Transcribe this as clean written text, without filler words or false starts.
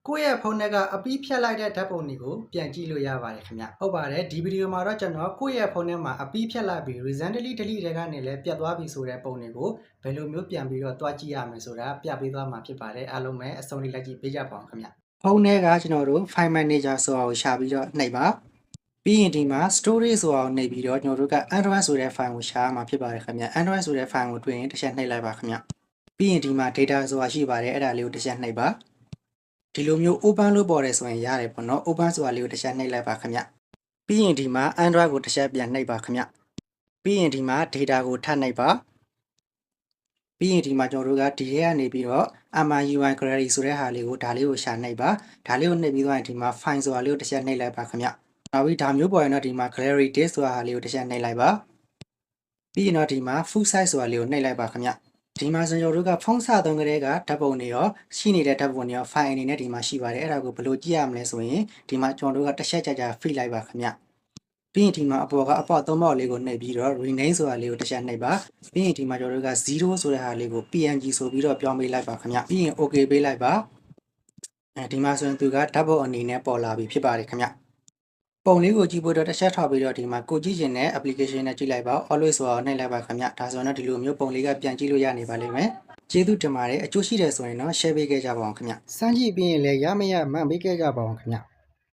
ကိုယ့်ရဲ့ဖုန်းထဲကအပြီးဖြတ်လိုက်တဲ့ဓာတ်ပုံတွေကိုပြန်ကြည့်လို့ရပါတယ်ခင်ဗျဟုတ်ပါတယ်ဒီဗီဒီယိုမှာတော့ကျွန်တော်ကိုယ့်ရဲ့ဖုန်းထဲမှာအပြီးဖြတ်လိုက်ပြီး recently delete တွေကနေလည်းပြတ်သွားပြီဆိုတဲ့ပုံတွေကိုဘယ်လိုမျိုးပြန်ပြီးတော့တွားကြည့်ရမယ်ဆိုတာပြပေးသွားမှာဖြစ်ပါတယ်အားလုံးပဲအဆုံးလေးလိုက်ကြည့်ပေးကြပါအောင်ခင်ဗျဖုန်းထဲကကျွန်တော်တို့ file manager ဆိုတာကိုရှာပြီးတော့နှိပ်ပါပြီးရင်ဒီမှာ storage ဆိုတာကိုနှိပ်ပြီးတော့ကျွန်တော်တို့က android ဆိုတဲ့ file ကိုရှာရမှာဖြစ်ပါတယ်ခင်ဗျ android ဆိုတဲ့ file ကိုတွေ့ရင်တစ်ချက်နှိပ်လိုက်ပါခင်ဗျပြီးရင်ဒီမှာ data ဆိုတာရှိပါတယ်အဲ့ဒါလေးကိုတစ်ချက်နှိပ်ပါဒီလိုမျိုး open လို့ပေါ်တယ်ဆိုရင်ရတယ်ပေါ့နော် open ဆိုတာလေးကိုတစ်ချက်နှိပ်လိုက်ပါခင်ဗျပြီးရင်ဒီမှာ android ကိုတစ်ချက်ပြန်နှိပ်ပါခင်ဗျပြီးရင်ဒီမှာ data ကိုထပ်နှိပ်ပါပြီးရင်ဒီမှာကျွန်တော်တို့ကဒီထဲကနေပြီးတော့ MIUI query ဆိုတဲ့ဟာလေးကိုဒါလေးကိုရှာနှိပ်ပါဒါလေးကိုနှိပ်ပြီးသွားရင်ဒီမှာ file ဆိုတာလေးကိုတစ်ချက်နှိပ်လိုက်ပါခင်ဗျနောက်ပြီးဒါမျိုးပေါ်ရင်တော့ဒီမှာ query disk ဆိုတာဟာလေးကိုတစ်ချက်နှိပ်လိုက်ပါပြီးရင်တော့ဒီမှာ full size ဆိုတာလေးကိုနှိပ်လိုက်ပါခင်ဗျဒီမှာကျွန်တော်တို့ကဖုန်းစသုံးကလေးကဓာတ်ပုံတွေရောရှိနေတဲ့ဓာတ်ပုံတွေရော file အနေနဲ့ဒီမှာရှိပါတယ်အဲ့ဒါကိုဘယ်လိုကြည့်ရမလဲဆိုရင်ဒီမှာကျွန်တော်တို့ကတစ်ချက်ကြာ free လိုက်ပါခင်ဗျပြီးရင်ဒီမှာအပေါ်ကအပေါက်သုံးပေါက်လေးကိုနှိပ်ပြီးတော့ rename ဆိုတာလေးကိုတစ်ချက်နှိပ်ပါပြီးရင်ဒီမှာကျွန်တော်တို့က0ဆိုတဲ့ဟာလေးကို PNG ဆိုပြီးတော့ပြောင်းပေးလိုက်ပါခင်ဗျပြီးရင် OK ပေးလိုက်ပါဒီမှာဆိုရင်သူကဓာတ်ပုံအနေနဲ့ပေါ်လာပြီဖြစ်ပါတယ်ခင်ဗျပုံလေးကိုကြည့်ဖို့တော့တစ်ချက်ထောက်ပြီးတော့ဒီမှာကိုကြည့်ချင်တဲ့ application နဲ့ကြည့်လိုက်ပါ always ဆိုတော့နှိပ်လိုက်ပါခင်ဗျဒါဆိုရင်တော့ဒီလိုမျိုးပုံလေးကပြန်ကြည့်လို့ရနေပါလိမ့်မယ်ကျေးဇူးတင်ပါတယ်အကျိုးရှိတယ်ဆိုရင်တော့ share ပေးခဲ့ကြပါအောင်ခင်ဗျစမ်းကြည့်ပြီးရင်လည်းရမရမှန်ပေးခဲ့ကြပါအောင်ခင်ဗျ